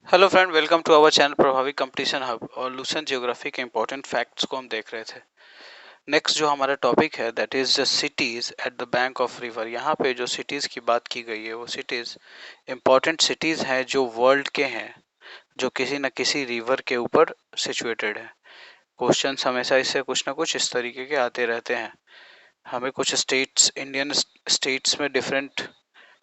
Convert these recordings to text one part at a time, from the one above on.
Hello friend, welcome to our channel Prabhavi competition hub. और Lucent geography के important facts को हम देख रहे थे। नेक्स्ट जो हमारा टॉपिक है that is the cities eight the bank of river. यहाँ पे जो सिटीज की बात की गई है वो सिटीज इंपॉर्टेंट सिटीज हैं जो वर्ल्ड के हैं, जो किसी न किसी रिवर के ऊपर सिचुएटेड है। क्वेश्चन हमेशा इससे कुछ ना कुछ इस तरीके के आते रहते हैं। हमें कुछ स्टेट्स, इंडियन स्टेट्स में डिफरेंट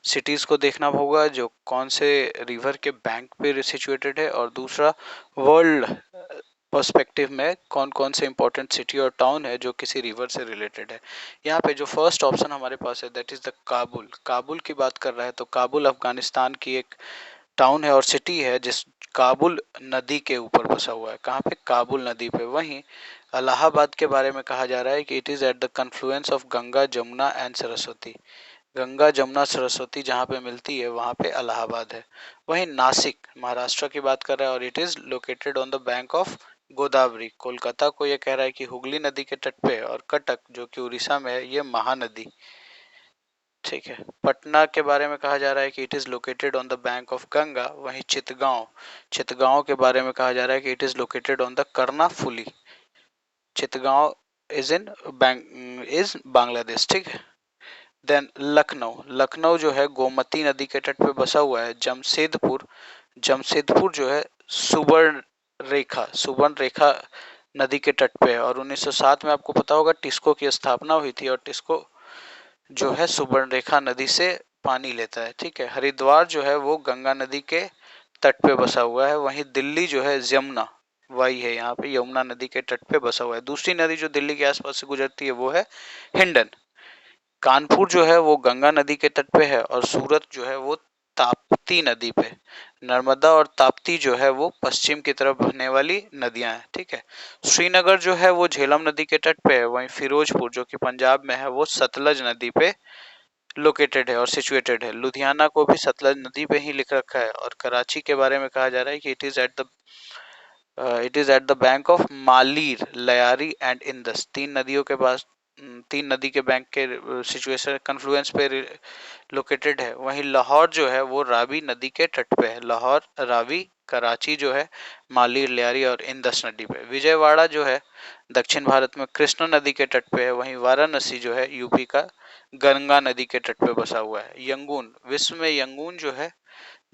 सिटीज को देखना होगा जो कौन से रिवर के बैंक पे सिचुएटेड है, और दूसरा वर्ल्ड पर्सपेक्टिव में कौन कौन से इंपॉर्टेंट सिटी और टाउन है जो किसी रिवर से रिलेटेड है। यहाँ पे जो फर्स्ट ऑप्शन हमारे पास है that is the Kabul. Kabul की बात कर रहा है तो काबुल अफगानिस्तान की एक टाउन है और सिटी है जिस काबुल नदी के ऊपर बसा हुआ है। कहाँ पे? काबुल नदी पे। वहीं इलाहाबाद के बारे में कहा जा रहा है कि it is at the confluence of Ganga, Jamuna and Saraswati. Ganga, Jamuna, Saraswati जहाँ पे मिलती है वहाँ पे इलाहाबाद है। वहीं नासिक महाराष्ट्र की बात कर रहा है और it is located on the bank of Godavari. Kolkata को ये कह रहा है कि हुगली नदी के तट पे है, और कटक जो कि उड़ीसा में है ये महानदी। ठीक है। पटना के बारे में कहा जा रहा है कि it is located on the bank of Ganga. वहीं चितगांव, चितगांव के बारे में कहा जा रहा है कि it is located on the Karnaphuli. Chittagong is Bangladesh. ठीक है। देन लखनऊ, लखनऊ जो है गोमती नदी के तट पे बसा हुआ है। जमशेदपुर, जमशेदपुर जो है सुवर्ण रेखा नदी के तट पे है। और 1907 में आपको पता होगा टिस्को की स्थापना हुई थी, और टिस्को जो है सुवर्ण रेखा नदी से पानी लेता है। ठीक है। हरिद्वार जो है वो गंगा नदी के तट पे बसा हुआ है। वहीं दिल्ली जो है यमुना, वही है यहाँ पे, यमुना नदी के तट पे बसा हुआ है। दूसरी नदी जो दिल्ली के आसपास से गुजरती है वो है हिंडन। कानपुर जो है वो गंगा नदी के तट पे है, और सूरत जो है वो ताप्ती नदी पे। नर्मदा और ताप्ती जो है वो पश्चिम की तरफ बहने वाली नदियां हैं। ठीक है। श्रीनगर जो है वो झेलम नदी के तट पे है। वहीं फिरोजपुर जो कि पंजाब में है वो सतलज नदी पे लोकेटेड है और सिचुएटेड है। लुधियाना को भी सतलज नदी पे ही लिख रखा है। और कराची के बारे में कहा जा रहा है कि it is at the bank of Malir, Lyari and Indus. तीन नदियों के पास, तीन नदी के बैंक के सिचुएशन कन्फ्लुएंस पे लोकेटेड है। वहीं लाहौर जो है वो रावी नदी के तट पे है। लाहौर, रावी, कराची जो है मालीर, लियारी और इंदस नदी पे। विजयवाड़ा जो है दक्षिण भारत में कृष्णा नदी के तट पे है। वहीं वाराणसी जो है यूपी का गंगा नदी के तट पे बसा हुआ है। यंगून, विश्व में यंगून जो है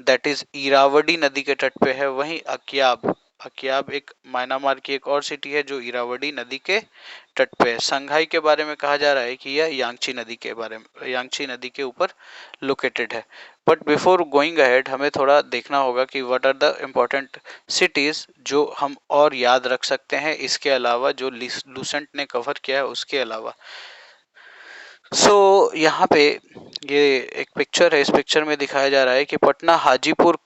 दैट इज इरावदी नदी के तट पे है। वहीं अकियाब, अकियाब एक म्यांमार की एक और सिटी है जो इरावदी नदी के तट पे है। संघाई के बारे में कहा जा रहा है कि यह यांगची नदी के बारे में, यांगची नदी के ऊपर लोकेटेड है। बट बिफोर गोइंग अहेड हमें थोड़ा देखना होगा कि what are the important cities जो हम और याद रख सकते हैं इसके अलावा, जो लूसेंट ने कवर किया है उसके अलावा। यहाँ पे ये एक पिक्चर है। इस पिक्चर में दिखाया जा रहा है कि Patna, Hajipur,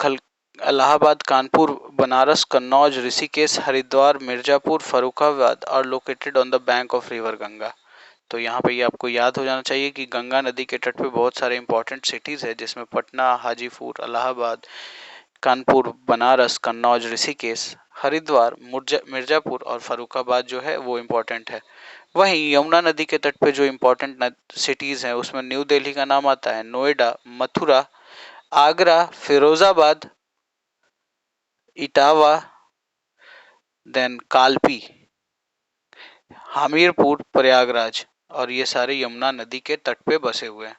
Allahabad, Kanpur, Banaras, Kannauj, Rishikesh, Haridwar, Mirzapur, Farrukhabad are located on the bank of river Ganga. तो यहाँ पे ये आपको याद हो जाना चाहिए कि गंगा नदी के तट पे बहुत सारे इंपॉर्टेंट सिटीज है जिसमें पटना, हाजीपुर, इलाहाबाद, कानपुर, बनारस, कन्नौज, ऋषिकेश, हरिद्वार, मिर्जापुर और फरुखाबाद जो है वो इम्पोर्टेंट है। वहीं यमुना नदी के तट पे जो इम्पोर्टेंट सिटीज हैं उसमें न्यू दिल्ली का नाम आता है, नोएडा, मथुरा, आगरा, फिरोजाबाद, इटावा, देन कालपी, हमीरपुर, प्रयागराज। और ये सारे यमुना नदी के तट पे बसे हुए हैं।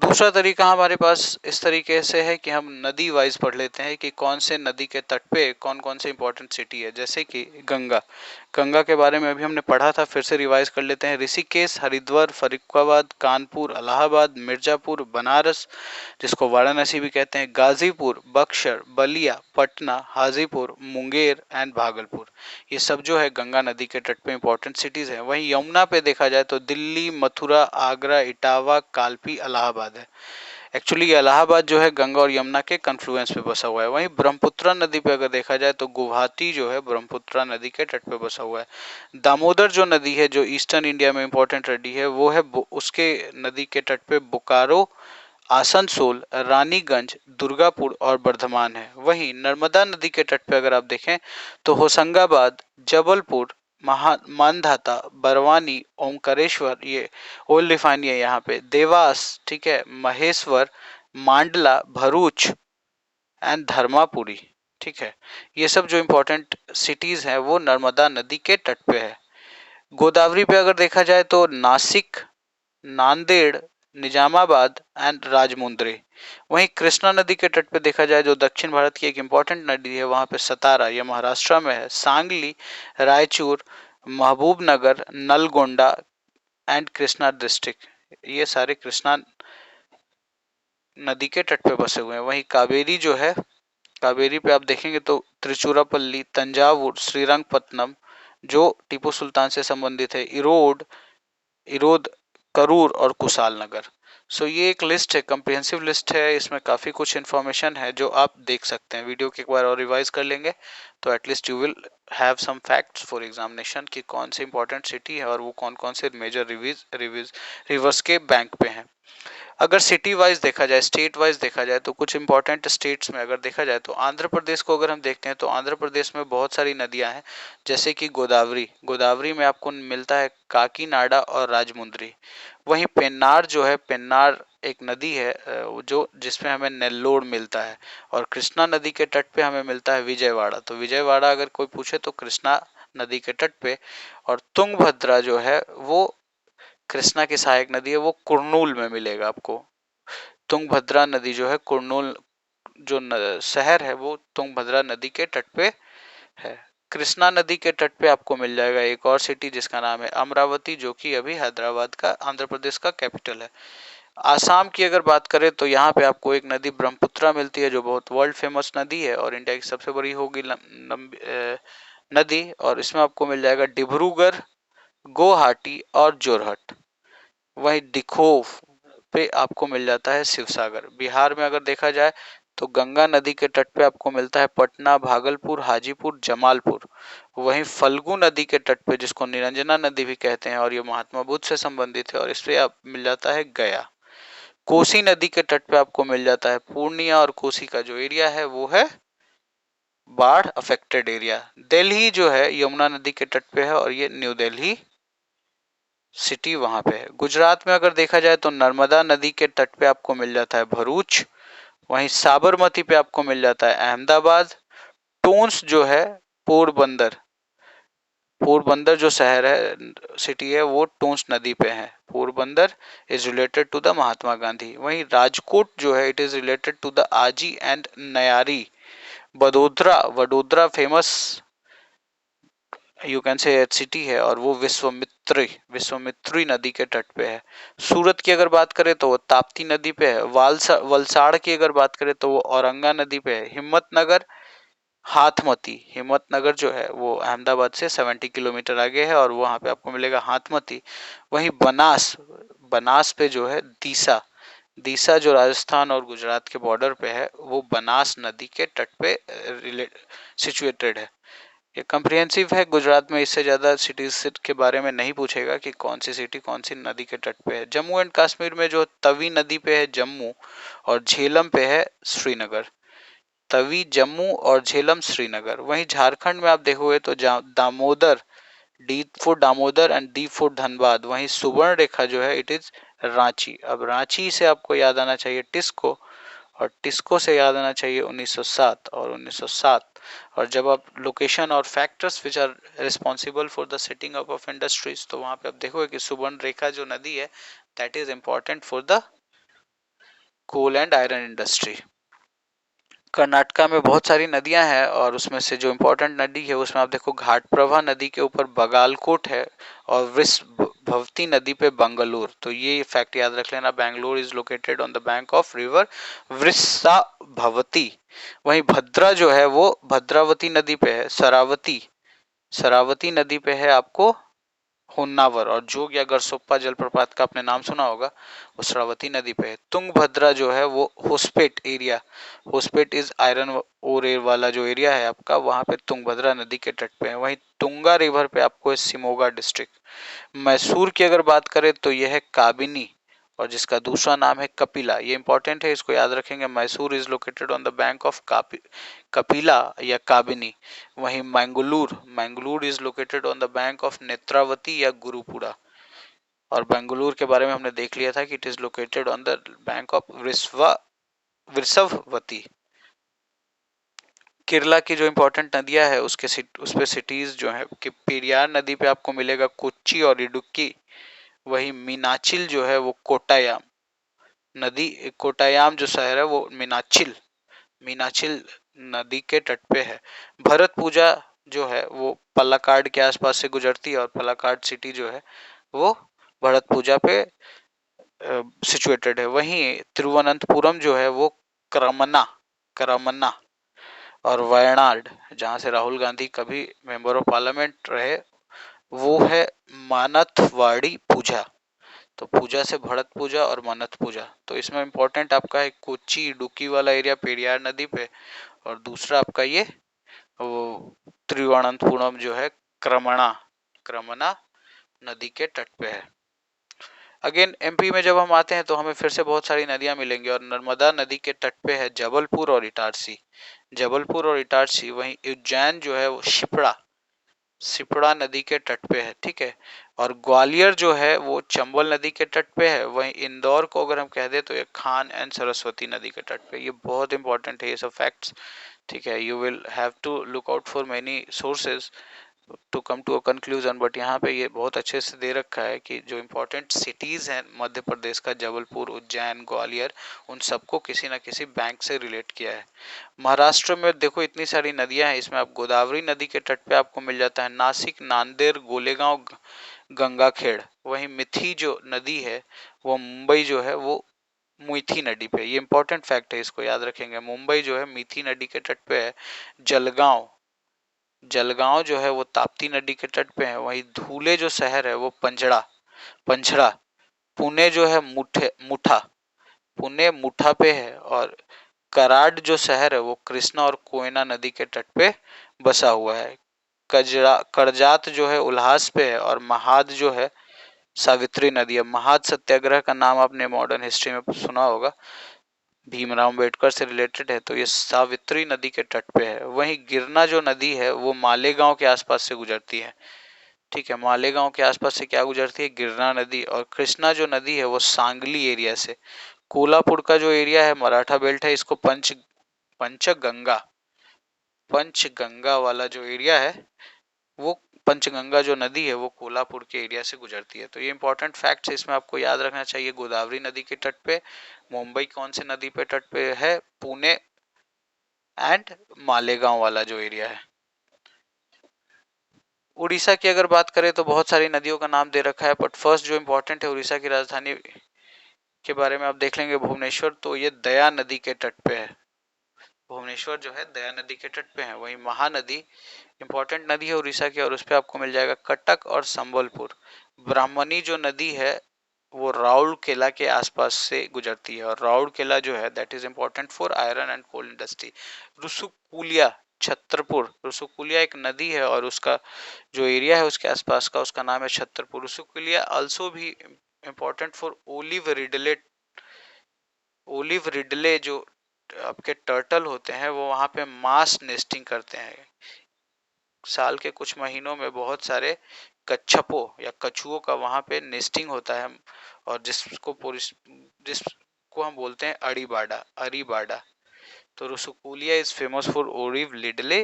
दूसरा तरीका हमारे पास इस तरीके से है कि हम नदी वाइज पढ़ लेते हैं कि कौन से नदी के तट पे कौन कौन से इंपॉर्टेंट सिटी है। जैसे कि गंगा, गंगा के बारे में अभी हमने पढ़ा था, फिर से रिवाइज कर लेते हैं। ऋषिकेश, हरिद्वार, फरीदाबाद, कानपुर, इलाहाबाद, मिर्जापुर, बनारस जिसको वाराणसी भी कहते हैं, गाजीपुर, बक्सर, बलिया, पटना, हाजीपुर, मुंगेर एंड भागलपुर। ये सब जो है गंगा नदी के तट पे इंपॉर्टेंट सिटीज हैं। वहीं यमुना पे देखा जाए तो दिल्ली, मथुरा, आगरा, इटावा, कालपी, इलाहाबाद है। एक्चुअली इलाहाबाद जो है गंगा और यमुना के कन्फ्लुएंस पे बसा हुआ है। वहीं ब्रह्मपुत्रा नदी पे अगर देखा जाए तो गुवाहाटी जो है ब्रह्मपुत्रा नदी के तट पे बसा हुआ है। दामोदर जो नदी है जो ईस्टर्न इंडिया में इंपॉर्टेंट नदी है वो है उसके नदी के तट पे बोकारो, आसनसोल, रानीगंज, दुर्गापुर और बर्धमान है। वहीं नर्मदा नदी के तट पे अगर आप देखें तो होशंगाबाद, जबलपुर, मानधाता, बरवानी, ओमकारेश्वर, ये ओल्ड रिफाइनरी है यहाँ पे, देवास, ठीक है, महेश्वर, मांडला, भरूच एंड धर्मापुरी। ठीक है। ये सब जो इम्पोर्टेंट सिटीज हैं वो नर्मदा नदी के तट पे है। गोदावरी पे अगर देखा जाए तो नासिक, नांदेड़, निजामाबाद एंड राजमुंद्री। वहीं कृष्णा नदी के तट पे देखा जाए जो दक्षिण भारत की एक इम्पॉर्टेंट नदी है, वहां पे सतारा, ये महाराष्ट्र में है, सांगली, रायचूर, महबूबनगर, नलगोंडा एंड कृष्णा डिस्ट्रिक्ट, ये सारे कृष्णा नदी के तट पे बसे हुए हैं। वहीं कावेरी जो है, कावेरी पे आप देखेंगे तो त्रिचुरापल्ली, तंजावुर, श्रीरंगपट्टनम जो टीपू सुल्तान से संबंधित है, इरोड, इरोद, करूर और कुशाल नगर। सो ये एक लिस्ट है, कम्प्रिहेंसिव लिस्ट है, इसमें काफ़ी कुछ इन्फॉर्मेशन है जो आप देख सकते हैं। वीडियो के एक बार और रिवाइज कर लेंगे तो at least you will have some facts for examination कि कौन सी इंपॉर्टेंट सिटी है और वो कौन कौन से मेजर रिवर्स के बैंक पे हैं। अगर सिटी वाइज देखा जाए, स्टेट वाइज देखा जाए तो कुछ इंपॉर्टेंट स्टेट्स में अगर देखा जाए तो आंध्र प्रदेश को अगर हम देखते हैं तो आंध्र प्रदेश में बहुत सारी नदियां हैं, जैसे कि गोदावरी, गोदावरी में आपको मिलता है काकीनाडा और राजमुंद्री। वहीं पेन्नार जो है, पेन्नार एक नदी है जो जिसमें हमें नेल्लोर मिलता है, और कृष्णा नदी के तट पे हमें मिलता है विजयवाड़ा। तो विजयवाड़ा अगर कोई पूछे तो कृष्णा नदी के तट पे। और तुंगभद्रा जो है वो कृष्णा की सहायक नदी है, वो कुर्नूल में मिलेगा आपको। तुंगभद्रा नदी जो है कुर्नूल, जो शहर है वो तुंगभद्रा नदी के तट पे है। कृष्णा नदी के तट पे आपको मिल जाएगा एक और सिटी जिसका नाम है अमरावती, जो कि अभी हैदराबाद का, आंध्र प्रदेश का कैपिटल है। आसाम की अगर बात करें तो यहाँ पे आपको एक नदी ब्रह्मपुत्रा मिलती है जो बहुत वर्ल्ड फेमस नदी है और इंडिया की सबसे बड़ी होगी नदी, और इसमें आपको मिल जाएगा डिब्रूगढ़, गुवाहाटी और जोरहट। वहीं दिखोफ पे आपको मिल जाता है शिवसागर। बिहार में अगर देखा जाए तो गंगा नदी के तट पे आपको मिलता है पटना, भागलपुर, हाजीपुर, जमालपुर। वहीं फल्गु नदी के तट पे, जिसको निरंजना नदी भी कहते हैं और ये महात्मा बुद्ध से संबंधित है, और इस पे आप मिल जाता है गया। कोसी नदी के तट पे आपको मिल जाता है पूर्णिया, और कोसी का जो एरिया है वो है बाढ़ अफेक्टेड एरिया। दिल्ली जो है यमुना नदी के तट पे है और ये न्यू दिल्ली सिटी वहां पे है। गुजरात में अगर देखा जाए तो नर्मदा नदी के तट पे आपको मिल जाता है भरूच। वहीं साबरमती पे आपको मिल जाता है अहमदाबाद। टोंस जो है पोरबंदर, पोरबंदर जो शहर है, सिटी है, वो टोंस नदी पे है। Porbandar is related to the Mahatma Gandhi. वहीं राजकोट जो है it is related to the Aji and Nyari. Vadodara, Vadodara famous you can say city है और वो विश्वामित्री नदी के तट पे है। सूरत की अगर बात करें तो वो ताप्ती नदी पे है। वलसाड़ की अगर बात करें तो वो औरंगा नदी पे है। हिम्मतनगर, हाथमती, हिम्मतनगर जो है वो अहमदाबाद से 70 किलोमीटर आगे है और वहां पे आपको मिलेगा हाथमती। वहीं बनास, बनास पे जो है दीसा, दीसा जो राजस्थान और गुजरात के बॉर्डर पे है वो बनास नदी के तट पे सिचुएटेड है। ये कम्प्रिहेंसिव है। गुजरात में इससे ज़्यादा सिटीज के बारे में नहीं पूछेगा कि कौन सी सिटी कौन सी नदी के तट पे है। जम्मू एंड कश्मीर में जो तवी नदी पे है जम्मू, और झेलम पे है श्रीनगर। तवी जम्मू और झेलम श्रीनगर। वहीं झारखंड में आप देखोगे तो Damodar, D for Damodar and D for Dhanbad. वहीं सुवर्ण रेखा जो है इट इज रांची। अब रांची से आपको याद आना चाहिए टिस्को, और टिस्को से याद आना चाहिए 1907 और 1907। और जब आप लोकेशन और factors which are responsible for the setting up of industries, तो वहां पे आप देखोगे कि सुवर्ण रेखा जो नदी है that is important for the coal and iron industry. Karnataka में बहुत सारी नदियां हैं और उसमें से जो इम्पोर्टेंट नदी है उसमें आप देखो घाटप्रभा नदी के ऊपर बगालकोट है, और वृषभवती नदी पे बंगलुरु। तो ये फैक्ट याद रख लेना, Bengaluru is located on the bank of river Vrishabhavathi. वहीं भद्रा जो है वो भद्रावती नदी पे है। सरावती, सरावती नदी पे है आपको होन्नावर, और जोग या गरसोप्पा जलप्रपात का आपने नाम सुना होगा, वो श्रावती नदी पे है। तुंगभद्रा जो है वो Hospet area, Hospet is iron ore वाला जो एरिया है आपका, वहां पे तुंगभद्रा नदी के तट पे है। वहीं तुंगा रिवर पे आपको है सिमोगा डिस्ट्रिक्ट। मैसूर की अगर बात करें तो यह है काबिनी, और जिसका दूसरा नाम है कपिला। ये इंपॉर्टेंट है, इसको याद रखेंगे। Mysore is located on the bank of Kapila या काबिनी। वहीं Mangalore, Mangalore is located on the bank of Netravati या गुरुपुरा। और बेंगलुरु के बारे में हमने देख लिया था कि it is located on the bank of Vrishabhavati. Kerala की जो इम्पोर्टेंट नदियां है उस पे सिटीज जो है कि पेरियार नदी पे आपको मिलेगा कोच्चि और इडुक्की। वही मीनाचिल जो है वो कोट्टायाम नदी, कोट्टायाम जो शहर है वो मीनाचिल मीनाचिल नदी के तट पे है। भरत पूजा जो है वो पलाक्काड़ के आसपास से गुजरती है और पलाक्काड़ सिटी जो है वो भरत पूजा पे सिचुएटेड है। वहीं तिरुवनंतपुरम जो है वो क्रमना क्रमना और वायनाड जहाँ से राहुल गांधी कभी मेंबर ऑफ पार्लियामेंट रहे वो है मानथवाड़ी पूजा। तो पूजा से भरत पूजा और मनत पूजा। तो इसमें इंपॉर्टेंट आपका है कोच्चि इडुक्की वाला एरिया पेरियार नदी पे, और दूसरा आपका ये वो त्रिवेणंतपुरम जो है क्रमणा क्रमना नदी के तट पे है। अगेन एमपी में जब हम आते हैं तो हमें फिर से बहुत सारी नदियां मिलेंगी और नर्मदा नदी के तट पे है जबलपुर और इटारसी। जबलपुर और इटारसी। वहीं उज्जैन जो है वो शिप्रा सिपड़ा नदी के तट पे है, ठीक है। और ग्वालियर जो है वो चंबल नदी के तट पे है। वहीं इंदौर को अगर हम कह दे तो ये खान एंड सरस्वती नदी के तट पे। ये बहुत इंपॉर्टेंट है ये सब फैक्ट्स, ठीक है। You will have to look out for many sources to come to a conclusion, but यहाँ पे ये बहुत अच्छे से दे रखा है कि जो इम्पोर्टेंट सिटीज हैं मध्य प्रदेश का, जबलपुर, उज्जैन, ग्वालियर, उन सबको किसी न किसी बैंक से रिलेट किया है। महाराष्ट्र में देखो इतनी सारी नदियां हैं, इसमें आप गोदावरी नदी के तट पे आपको मिल जाता है नासिक, नांदेड़, गोलेगांव, गंगाखेड़। वहीं मिथी जो नदी है वो मुंबई जो है वो मीठी नदी पे। ये इंपॉर्टेंट फैक्ट है, इसको याद रखेंगे। मुंबई जो है मीठी नदी के तट पे है। जलगांव जलगांव जो है वो ताप्ती नदी के तट पे है। वहीं धुले जो शहर है वो पंजड़ा पंचड़ा। पुणे जो है मुठा पुणे मुठा पे है। और कराड जो शहर है वो कृष्णा और कोयना नदी के तट पे बसा हुआ है। कजरा करजात जो है उल्हास पे है। और महाद जो है सावित्री नदी है। महाद सत्याग्रह का नाम आपने मॉडर्न हिस्ट्री में सुना होगा, भीमराव अम्बेडकर से रिलेटेड है। तो ये सावित्री नदी के तट पे है। वहीं गिरना जो नदी है वो मालेगांव के आसपास से गुजरती है, ठीक है। मालेगांव के आसपास से क्या गुजरती है? गिरना नदी। और कृष्णा जो नदी है वो सांगली एरिया से। कोल्हापुर का जो एरिया है मराठा बेल्ट है, इसको पंचगंगा पंचगंगा वाला जो एरिया है वो पंचगंगा जो नदी है वो कोल्हापुर के एरिया से गुजरती है। तो ये इंपॉर्टेंट फैक्ट्स इसमें आपको याद रखना चाहिए। गोदावरी नदी के तट पे मुंबई कौन से नदी पे तट पे है? पुणे एंड मालेगांव वाला जो एरिया है। उड़ीसा की अगर बात करें तो बहुत सारी नदियों का नाम दे रखा है, बट फर्स्ट जो इम्पोर्टेंट है उड़ीसा की राजधानी के बारे में आप देख लेंगे भुवनेश्वर। तो ये दया नदी के तट पे है। भुवनेश्वर जो है दया नदी के तट पे है। वहीं महानदी इंपॉर्टेंट नदी है उड़ीसा की, और उस पर आपको मिल जाएगा कटक और संबलपुर। ब्राह्मणी जो नदी है वो राउरकेला के आसपास से गुजरती है। और राउरकेला जो है that is important for iron and coal industry. Rushikulya Chhatarpur. Rushikulya एक नदी है और उसका जो एरिया है उसके आसपास का उसका नाम है छतरपुर। रुसुकुलिया आल्सो भी इम्पोर्टेंट फॉर ओलिव रिडले जो आपके टर्टल होते हैं वो वहां पे मास नेस्टिंग करते हैं। साल के कुछ महीनों में बहुत सारे कच्छपों या कछुओं का वहां पे नेस्टिंग होता है, और जिसको हम बोलते हैं अरीबाडा अरीबाडा। तो Rushikulya is famous for olive ridley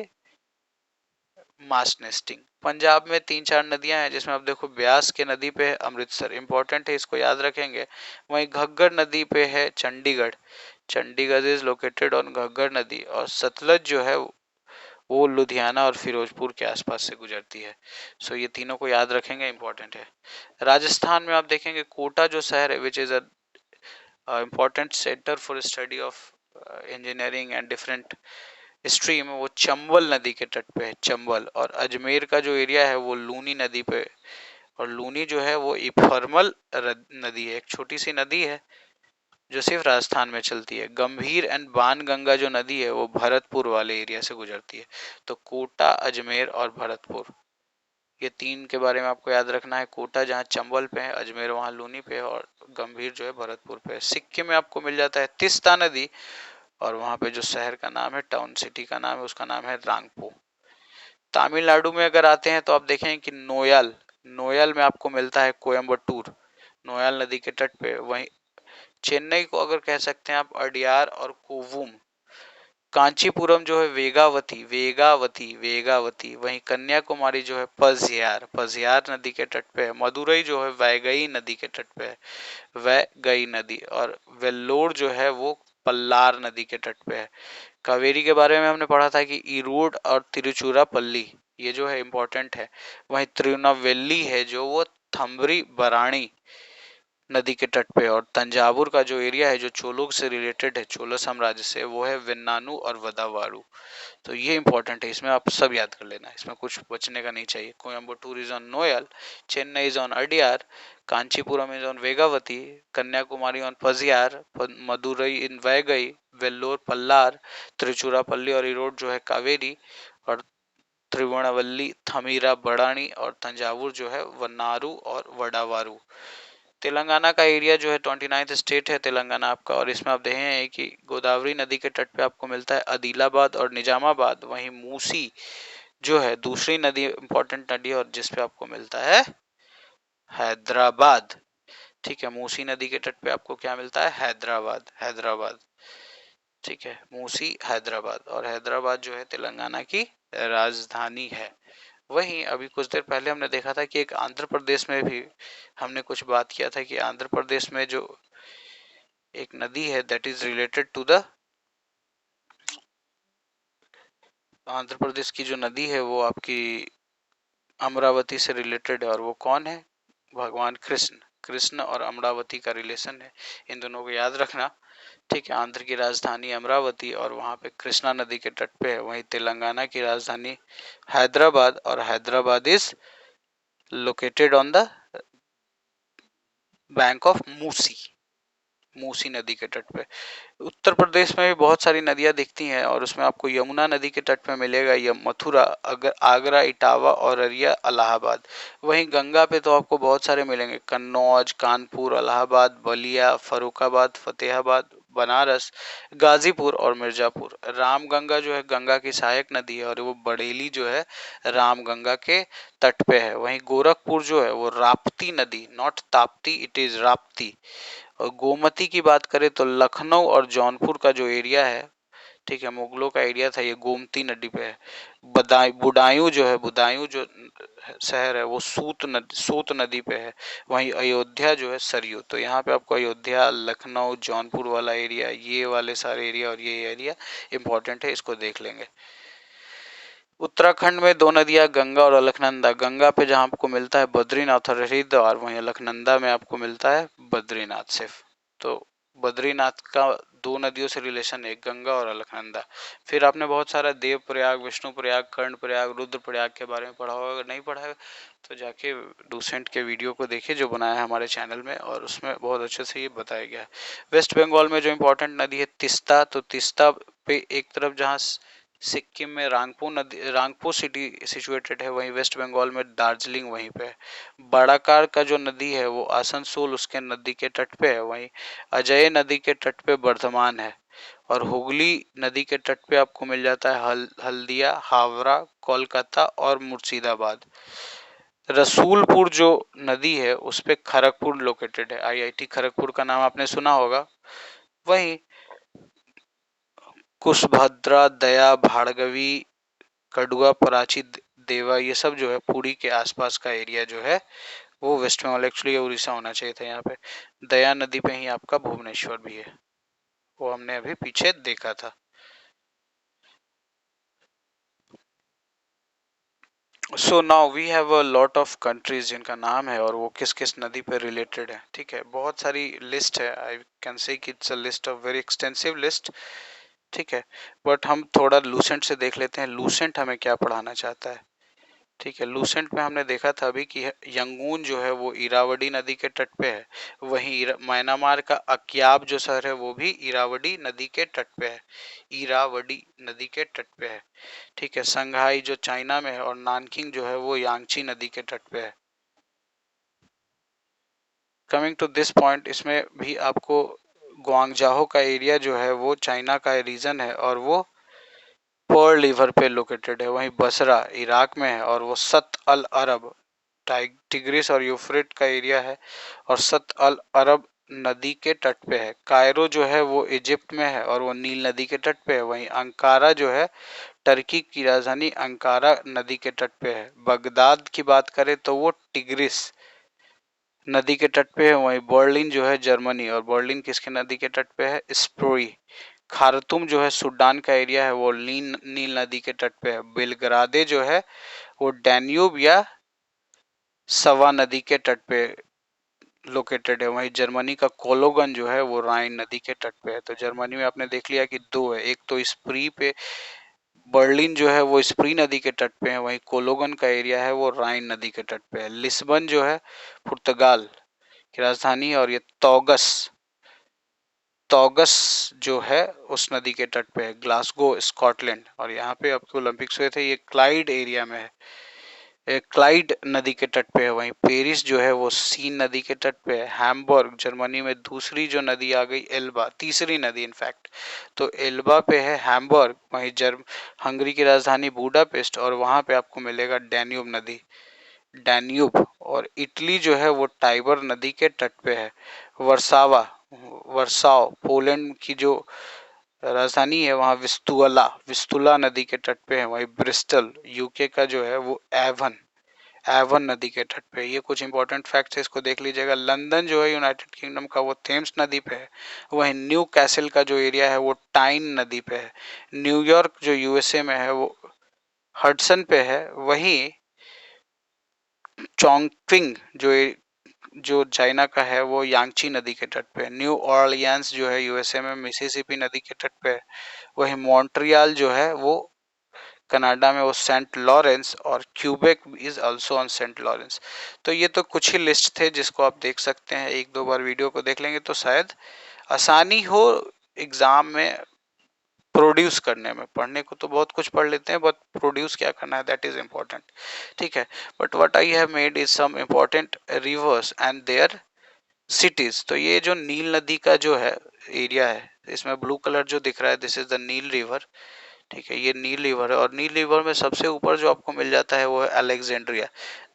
mass nesting. Punjab में 3-4 नदियां हैं जिसमें आप देखो ब्यास के नदी पे है अमृतसर, इंपॉर्टेंट है इसको याद रखेंगे। वहीं घग्गर नदी पे है Chandigarh. Chandigarh is located on Ghaggar नदी। और सतलज जो है वो लुधियाना और फिरोजपुर के आसपास से गुजरती है। सो ये तीनों को याद रखेंगे, इंपॉर्टेंट है। राजस्थान में आप देखेंगे कोटा जो शहर है which is a important centre for study of engineering and different stream, वो चंबल नदी के तट पे है, चंबल। और अजमेर का जो एरिया है वो लूनी नदी पे। और लूनी जो है वो इफरमल नदी है, एक छोटी सी नदी है जो सिर्फ राजस्थान में चलती है। गंभीर एंड बाण गंगा जो नदी है वो भरतपुर वाले एरिया से गुजरती है। तो कोटा, अजमेर और भरतपुर, ये तीन के बारे में आपको याद रखना है। कोटा जहाँ चंबल पे है, अजमेर वहाँ लूनी पे है, और गंभीर जो है भरतपुर पे है। सिक्किम में आपको मिल जाता है तिस्ता नदी, और वहाँ पे जो शहर का नाम है, टाउन सिटी का नाम है, उसका नाम है रांगपो। तमिलनाडु में अगर आते हैं तो आप देखेंगे कि नोयाल नोयाल में आपको मिलता है कोयम्बटूर, नोयाल नदी के तट पे। वहीं चेन्नई को अगर कह सकते हैं आप अडियार और कोवूम। कांचीपुरम जो है वेगावती, वेगावती, वेगावती। वहीं कन्याकुमारी जो है पझयार, पझयार नदी के तट पे है। मदुरई जो है वैगई नदी के तट पे है, वैगई नदी। और वेल्लोर जो है वो पल्लार नदी के तट पे है। कावेरी के बारे में हमने पढ़ा था कि ईरोड और तिरुचुरापल्ली ये जो है इम्पोर्टेंट है। वहीं तिरुनावेली है जो वो थम्बरी बरानी नदी के तट पे। और तंजावुर का जो एरिया है जो चोलों से रिलेटेड है, चोला साम्राज्य से, वो है वेन्नानू और वदावारू। तो ये इंपॉर्टेंट है, इसमें आप सब याद कर लेना, इसमें कुछ बचने का नहीं चाहिए। Coimbatore is on Noyyal, Chennai is on Adyar, Kanchipuram is on Vegavathi, Kanyakumari on Pazhayar, Madurai in Vaigai, Vellore Palar, Tiruchirappalli और इरोड जो है कावेरी, और त्रिवेणवल्ली थमीरा बड़ानी, और तंजावुर जो है वन्नारू और वडावारू। तेलंगाना का एरिया जो है 29th स्टेट है तेलंगाना आपका। और इसमें आप देखें कि गोदावरी नदी के तट पे आपको मिलता है आदिलाबाद और निजामाबाद। वहीं मूसी जो है दूसरी नदी, इंपॉर्टेंट नदी, और जिसपे आपको मिलता है हैदराबाद। ठीक है, मूसी नदी के तट पे आपको क्या मिलता है? हैदराबाद, हैदराबाद। ठीक है, मूसी हैदराबाद। और हैदराबाद जो है तेलंगाना की राजधानी है। वहीं अभी कुछ देर पहले हमने देखा था कि एक आंध्र प्रदेश में भी हमने कुछ बात किया था कि आंध्र प्रदेश में जो एक नदी है that is related to the, Andhra Pradesh की जो नदी है वो आपकी अमरावती से रिलेटेड है। और वो कौन है? भगवान कृष्ण। कृष्ण और अमरावती का रिलेशन है, इन दोनों को याद रखना। ठीक है, आंध्र की राजधानी अमरावती और वहां पे कृष्णा नदी के तट पे है। वहीं तेलंगाना की राजधानी हैदराबाद, और Hyderabad is located on the bank of Musi, Musi नदी के तट पे। उत्तर प्रदेश में भी बहुत सारी नदियां दिखती हैं, और उसमें आपको यमुना नदी के तट पे मिलेगा ये मथुरा, आगरा, इटावा, और अरिया, इलाहाबाद। वहीं गंगा पे तो आपको बहुत सारे मिलेंगे, कन्नौज, कानपुर, इलाहाबाद, बलिया, फरुखाबाद, फतेहाबाद, बनारस, गाजीपुर और मिर्जापुर। रामगंगा जो है गंगा की सहायक नदी है, और वो बड़ेली जो है रामगंगा के तट पे है। वहीं गोरखपुर जो है वो राप्ती नदी, not Tapti, it is Rapti. और गोमती की बात करें तो लखनऊ और जौनपुर का जो एरिया है, ठीक है, मुगलों का एरिया था, ये गोमती नदी पे है। बुदायूं जो है, बुदायूं जो शहर है वो सूत नदी पे है। वहीं अयोध्या जो है सरयू। तो यहाँ पे आपको अयोध्या, लखनऊ, जौनपुर वाला एरिया, ये वाले सारे एरिया और ये एरिया इंपॉर्टेंट है, इसको देख लेंगे। उत्तराखंड में दो नदियां गंगा और अलकनंदा। गंगा पे जहाँ आपको मिलता है बद्रीनाथ और हरिद्वार, वहीं अलकनंदा में आपको मिलता है बद्रीनाथ सिर्फ। तो बद्रीनाथ का दो नदियों से रिलेशन है, गंगा और अलकनंदा। फिर आपने बहुत सारा देव प्रयाग, विष्णु प्रयाग, कर्ण प्रयाग, रुद्र प्रयाग के बारे में पढ़ा होगा। अगर नहीं पढ़ा है तो जाके डूसेंट के वीडियो को देखिए जो बनाया है हमारे चैनल में, और उसमें बहुत अच्छे से ये बताया गया है। वेस्ट बंगाल में जो इम्पोर्टेंट नदी है तिस्ता, तो तिस्ता पे एक तरफ जहाँ सिक्किम में रांगपो नदी, रांगपो सिटी सिचुएटेड है, वहीं वेस्ट बंगाल में दार्जिलिंग वहीं पे है। बड़ाकार का जो नदी है वो आसनसोल उसके नदी के तट पे है। वहीं अजय नदी के तट पे वर्धमान है। और हुगली नदी के तट पे आपको मिल जाता है हल्दिया, हावड़ा, कोलकाता और मुर्शिदाबाद। रसूलपुर जो नदी है उस पे खड़गपुर लोकेटेड है, आईआईटी खड़गपुर का नाम आपने सुना होगा। वहीं कुशभद्रा, दया, भार्गवी, कडुआ, पराची, देवा, ये सब जो है पुरी के आसपास का एरिया जो है वो वेस्ट बंगाल, एक्चुअली उड़ीसा होना चाहिए था यहाँ पे। दया नदी पे ही आपका भुवनेश्वर भी है, वो हमने अभी पीछे देखा था। So now we have a lot of countries जिनका नाम है और वो किस किस नदी पे रिलेटेड है। ठीक है, बहुत सारी लिस्ट है, I can say it's a list of very extensive list. ठीक है, बट हम थोड़ा लूसेंट से देख लेते हैं, लूसेंट हमें क्या पढ़ाना चाहता है। ठीक है, लूसेंट में हमने देखा था अभी कि यंगून जो है वो इरावदी नदी के तट पे है। वहीं म्यांमार का अक्याब जो शहर है वो भी इरावदी नदी के तट पे है, इरावदी नदी के तट पे है। ठीक है, संघाई जो चाइना में है, और नानकिंग जो है वो यांगची नदी के तट पे है। कमिंग टू दिस पॉइंट, इसमें भी आपको ग्वांगजाहो का एरिया जो है वो चाइना का रीजन है, और वो पर्ल रिवर पे लोकेटेड है। वहीं बसरा इराक में है, और वो सत अल अरब, टिग्रिस और यूफ्रेट का एरिया है, और सत अल अरब नदी के तट पे है। कायरो जो है वो इजिप्ट में है और वो नील नदी के तट पे है। वहीं अंकारा जो है टर्की की राजधानी अंकारा नदी के तट पे है। बगदाद की बात करें तो वो टिग्रिस नदी के तट पे है। वहीं बर्लिन जो है जर्मनी, और बर्लिन किसके नदी के तट पे है? स्प्रोई। खार्तूम जो है सूडान का एरिया है, वो नील नदी के तट पे है। बेलग्रादे जो है वो डैन्यूब या सवा नदी के तट पे लोकेटेड है। वहीं जर्मनी का कोलोगन जो है वो राइन नदी के तट पे है। तो जर्मनी में आपने देख लिया कि दो है, एक तो स्प्री पे, बर्लिन जो है वो स्प्री नदी के तट पे है, वहीं कोलोगन का एरिया है वो राइन नदी के तट पे है। लिस्बन जो है पुर्तगाल की राजधानी है, और ये तौगस तौगस जो है उस नदी के तट पे है। ग्लासगो स्कॉटलैंड, और यहाँ पे आपके ओलंपिक्स हुए थे, ये क्लाइड एरिया में है, क्लाइड नदी के तट पे है। वहीं पेरिस जो है वो सीन नदी के तट पे है। हैम्बर्ग जर्मनी में दूसरी जो नदी आ गई एल्बा, तीसरी नदी इनफैक्ट, तो एल्बा पे है हैम्बर्ग। वहीं हंगरी की राजधानी बुडापेस्ट, और वहाँ पे आपको मिलेगा डैन्यूब नदी, डैन्यूब। और इटली जो है वो टाइबर नदी के तट पे है। वर्सावा वर्साव पोलैंड की जो राजधानी है, वहाँ विस्तुला नदी के तट पे है। वहीं ब्रिस्टल यूके का जो है वो एवन एवन नदी के तट पे। ये कुछ इंपॉर्टेंट फैक्ट्स है, इसको देख लीजिएगा। लंदन जो है यूनाइटेड किंगडम का, वो थेम्स नदी पे है। वहीं न्यू कैसल का जो एरिया है वो टाइन नदी पे है। न्यूयॉर्क जो यूएसए में है वो हडसन पे है। वहीं चोंगक्विंग जो चाइना का है वो यांगची नदी के तट पे है। न्यू ऑरलियंस जो है यूएसए में मिसिसिपी नदी के तट पे है। वहीं मॉन्ट्रियल जो है वो कनाडा में वो सेंट लॉरेंस, और Quebec is also on Saint Lawrence. तो ये तो कुछ ही लिस्ट थे जिसको आप देख सकते हैं, एक दो बार वीडियो को देख लेंगे तो शायद आसानी हो एग्जाम में प्रोड्यूस करने में। पढ़ने को तो बहुत कुछ पढ़ लेते हैं, बट प्रोड्यूस क्या करना है, दैट इज इम्पोर्टेंट। ठीक है, but what I have made is some important rivers and their cities. तो ये जो नील नदी का जो है एरिया है, इसमें ब्लू कलर जो दिख रहा है, this is the Nile river. ठीक है, ये नील रिवर है, और नील रिवर में सबसे ऊपर जो आपको मिल जाता है वो है Alexandria.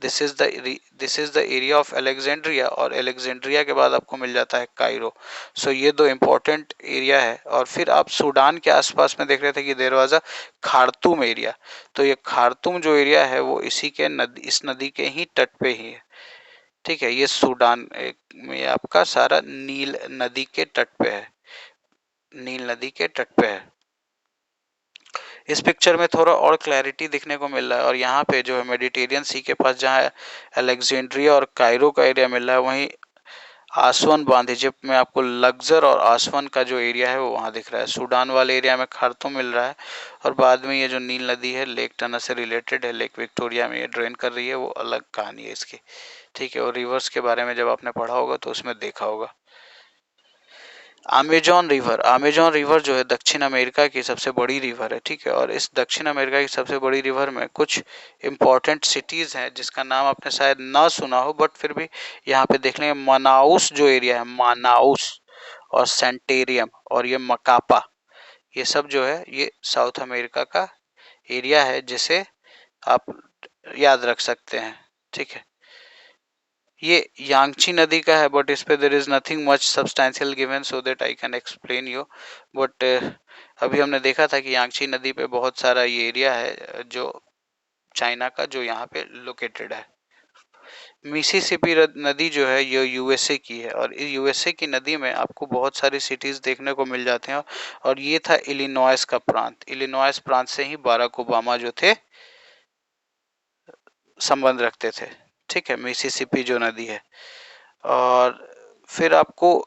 This is the area of Alexandria, और अलेक्जेंड्रिया के बाद आपको मिल जाता है कायरो। सो ये दो इम्पोर्टेंट एरिया है। और फिर आप सूडान के आसपास में देख रहे थे कि there was a Khartoum area. तो ये खार्तूम जो एरिया है वो इस नदी के ही तट पे ही है। ठीक है, ये सूडान में आपका सारा नील नदी के तट पे है, नील नदी के तट पे है। इस पिक्चर में थोड़ा और क्लैरिटी दिखने को मिल रहा है, और यहाँ पे जो है मेडिटेरियन सी के पास जहाँ अलेक्जेंड्रिया और कायरो का एरिया मिल रहा है, वहीं आसवन बांध इजिप्ट में आपको लग्जर और आसवन का जो एरिया है वो वहाँ दिख रहा है। सूडान वाले एरिया में खार्तूम मिल रहा है, और बाद में ये जो नील नदी है लेक टना से रिलेटेड है, लेक विक्टोरिया में ये ड्रेन कर रही है, वो अलग कहानी है इसकी। ठीक है, और रिवर्स के बारे में जब आपने पढ़ा होगा तो उसमें देखा होगा। अमेजॉन रिवर जो है दक्षिण अमेरिका की सबसे बड़ी रिवर है। ठीक है, और इस दक्षिण अमेरिका की सबसे बड़ी रिवर में कुछ इंपॉर्टेंट सिटीज हैं जिसका नाम आपने शायद ना सुना हो, बट फिर भी यहाँ पे देख लेंगे। मनाउस जो एरिया है, मानाउस, और सेंटेरियम, और ये मकापा, ये सब जो है ये साउथ अमेरिका का एरिया है जिसे आप याद रख सकते हैं। ठीक है, ये यांगची नदी का है, बट इस पे there is nothing much substantial given so that I can explain you. But अभी हमने देखा था कि यांगची नदी पे बहुत सारा ये एरिया है जो चाइना का, जो यहाँ पे लोकेटेड है। मिसिसिपी नदी जो है ये यूएसए की है, और इस यूएसए की नदी में आपको बहुत सारी सिटीज देखने को मिल जाते हैं। और ये था इलिनॉइस का प्रांत, इलिनॉइस प्रांत से ही बाराक ओबामा जो थे संबंध रखते थे। ठीक है, मिसिसिपी जो नदी है। और फिर आपको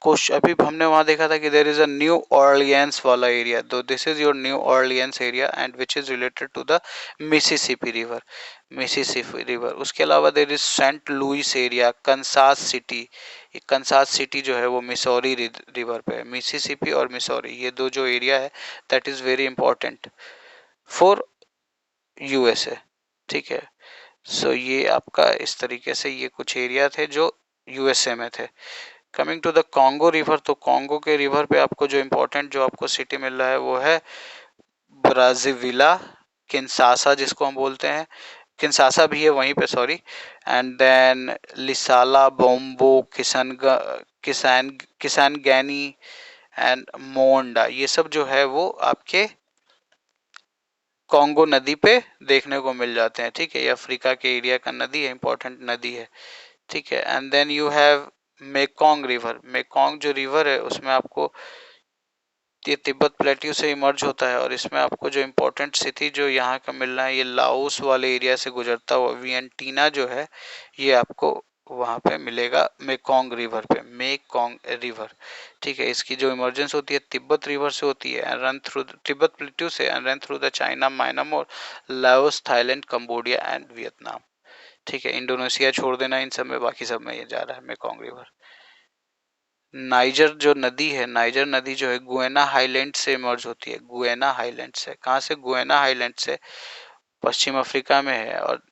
कुछ अभी हमने वहां देखा था कि there is a New Orleans वाला एरिया, तो this is your New Orleans area and which is related to the Mississippi river, Mississippi river. उसके अलावा there is Saint Louis area, Kansas City. Kansas City जो है वो Missouri river पे है। Mississippi और मिसौरी, ये दो जो एरिया है that is very important for USA. ठीक है, सो ये आपका इस तरीके से ये कुछ एरिया थे जो यूएसए में थे। Coming to the Congo river, तो कॉन्गो के रिवर पे आपको जो इम्पोर्टेंट जो आपको सिटी मिल रहा है वो है ब्राजीविला, किन्सासा जिसको हम बोलते हैं, किन्सासा भी है वहीं पे, सॉरी। एंड देन लिसाला, बोम्बो, किसान किसानगैनी एंड मोंडा, ये सब जो है वो आपके कॉन्गो नदी पे देखने को मिल जाते हैं, ठीक है। ये अफ्रीका के एरिया का नदी है, इंपॉर्टेंट नदी है, ठीक है। And then you have Mekong river. Mekong जो रिवर है उसमें आपको ये तिब्बत प्लेट्यू से इमर्ज होता है, और इसमें आपको जो इम्पोर्टेंट सिटी जो यहाँ का मिलना है, ये लाओस वाले एरिया से गुजरता हुआ वियंटीना जो है, ये आपको वहाँ पे मिलेगा मेकोंग रिवर पे, मेकोंग रिवर, ठीक है। इसकी जो इमर्जेंस होती है तिब्बत रिवर से होती है, and run through Tibet plateau से, and run through the China, Myanmar, Laos, Thailand, Cambodia and Vietnam, ठीक है। इंडोनेशिया छोड़ देना इन सब में, बाकी सब में ये जा रहा है मेकोंग रिवर। नाइजर जो नदी है, नाइजर नदी जो है गुएना हाईलैंड से इमर्ज होती है, गुएना हाईलैंड से। कहाँ से? गुएना हाईलैंड से, पश्चिम अफ्रीका में है, और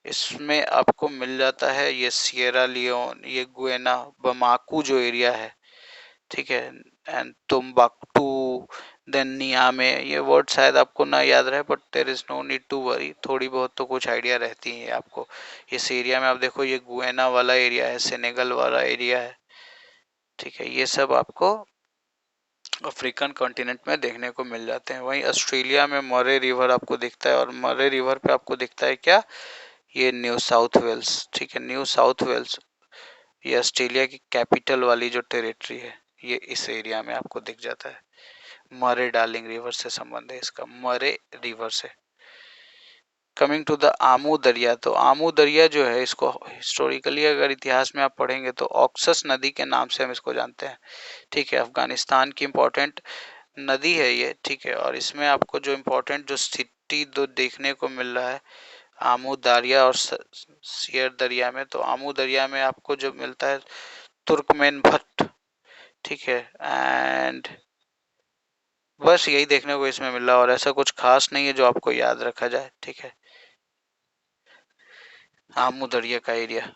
इसमें आपको मिल जाता है ये सिएरा लियोन, ये गुएना, बमाकू जो एरिया है, ठीक है, एंड तुम्बाक्टू, देन नियामे। ये वर्ड शायद आपको ना याद रहे, but there is no need to worry, थोड़ी बहुत तो कुछ आइडिया रहती है आपको। इस एरिया में आप देखो, ये गुएना वाला एरिया है, सेनेगल वाला एरिया है, ठीक है। ये सब आपको अफ्रीकन कॉन्टिनेंट में देखने को मिल जाते हैं। वहीं ऑस्ट्रेलिया में मरे रिवर आपको दिखता है, और मरे रिवर पे आपको दिखता है क्या? ये न्यू साउथ वेल्स, ठीक है, न्यू साउथ वेल्स। ये ऑस्ट्रेलिया की कैपिटल वाली जो टेरिटरी है, ये इस एरिया में आपको दिख जाता है। मरे डार्लिंग रिवर से संबंध है इसका, मरे रिवर से। कमिंग टू द आमू दरिया, तो आमू दरिया जो है, इसको हिस्टोरिकली अगर इतिहास में आप पढ़ेंगे तो ऑक्सस नदी के नाम से हम इसको जानते हैं, ठीक है। अफगानिस्तान की इंपॉर्टेंट नदी है ये, ठीक है। और इसमें आपको जो इम्पोर्टेंट जो सिटी दो देखने को मिल रहा है, आमू दरिया और सियर दरिया में, तो आमू दरिया में आपको जो मिलता है तुर्कमेन भट्ट, ठीक है। एंड बस यही देखने को इसमें मिल रहा है, और ऐसा कुछ खास नहीं है जो आपको याद रखा जाए, ठीक है। आमू दरिया का एरिया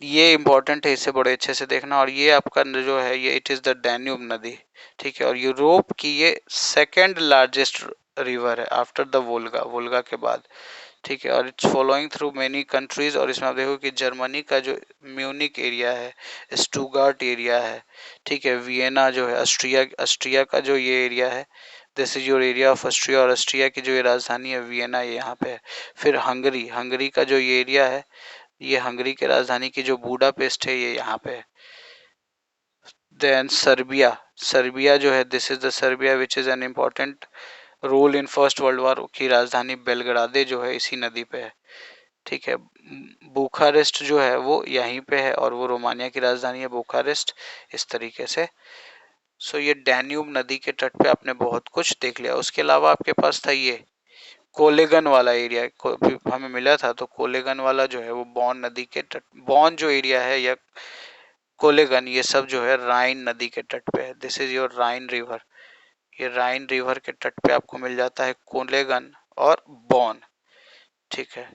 ये इंपॉर्टेंट है, इसे बड़े अच्छे से देखना। और ये आपका जो है, ये इट इज द डैन्यूब नदी, ठीक है। और यूरोप की ये सेकंड लार्जेस्ट रिवर है आफ्टर द वोल्गा, वोल्गा के बाद, ठीक है। और it's following through many countries, और इसमें आप देखो कि जर्मनी का जो म्यूनिक एरिया है, स्टुगार्ट एरिया है, ठीक है। वियना जो है, ऑस्ट्रिया, ऑस्ट्रिया का जो ये एरिया है, this is your area of Austria, और ऑस्ट्रिया की जो ये राजधानी है वियना, ये यहाँ पे है। फिर हंगरी, हंगरी का जो ये एरिया है, ये हंगरी की राजधानी की जो बूडापेस्ट है, ये यहाँ पे है। देन सर्बिया, सर्बिया जो है, this is the Serbia which is an important role in first world war की राजधानी बेलग्रादे जो है इसी नदी पे है, ठीक है। बुखारेस्ट जो है वो यहीं पे है, और वो रोमानिया की राजधानी है बुखारेस्ट, इस तरीके से। सो ये डैन्यूब नदी के तट पे आपने बहुत कुछ देख लिया। उसके अलावा आपके पास था ये कोलेगन वाला एरिया हमें मिला था, तो कोलेगन वाला जो है वो बॉन नदी के तट, बॉन जो एरिया है या कोलेगन, ये सब जो है राइन नदी के तट पे है। This is your Ryan river, ये राइन रिवर के तट पे आपको मिल जाता है कोलेगन और बॉन, ठीक है।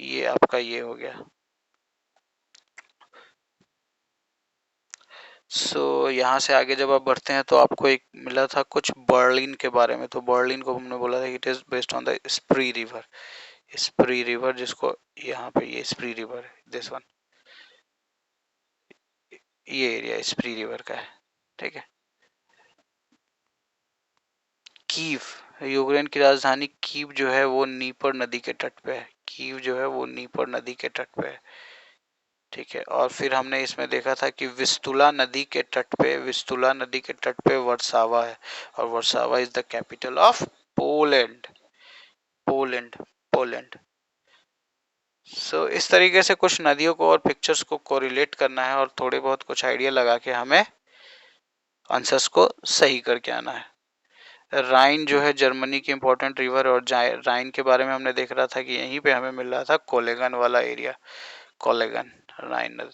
ये आपका ये हो गया। सो यहाँ से आगे जब आप बढ़ते हैं तो आपको एक मिला था कुछ बर्लिन के बारे में, तो बर्लिन को हमने बोला था it is based on the स्प्री river, स्प्री river, जिसको यहाँ पे ये स्प्री रिवर है, दिस वन, ये एरिया स्प्री रिवर का है, ठीक है। कीव, यूक्रेन की राजधानी कीव जो है वो नीपर नदी के तट पे है, कीव जो है वो नीपर नदी के तट पे है, ठीक है। और फिर हमने इसमें देखा था कि विस्तुला नदी के तट पे, विस्तुला नदी के तट पे वर्सावा है, और Warsaw is the capital of Poland, Poland, Poland. So इस तरीके से कुछ नदियों को और पिक्चर्स को कोरिलेट करना है, और थोड़े बहुत कुछ आइडिया लगा के हमें आंसर्स को सही करके आना है। राइन जो है जर्मनी की इंपॉर्टेंट रिवर, और राइन के बारे में हमने देख रहा था कि यहीं पे हमें मिल रहा था कोलेगन वाला एरिया, कोलेगन, राइन।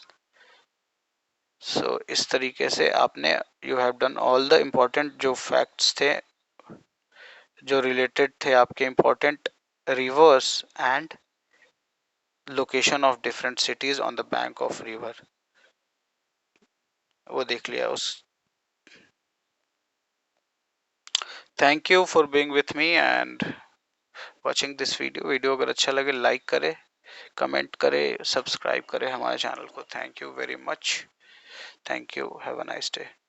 सो इस तरीके से आपने, you have done all the important जो फैक्ट्स थे जो रिलेटेड थे आपके important rivers and location of different CTs on the bank of river, वो देख लिया उस। Thank you for being with me, and watching this video अगर अच्छा लगे लाइक करें, कमेंट करें, सब्सक्राइब करें हमारे चैनल को। Thank you very much. Thank you. Have a nice day.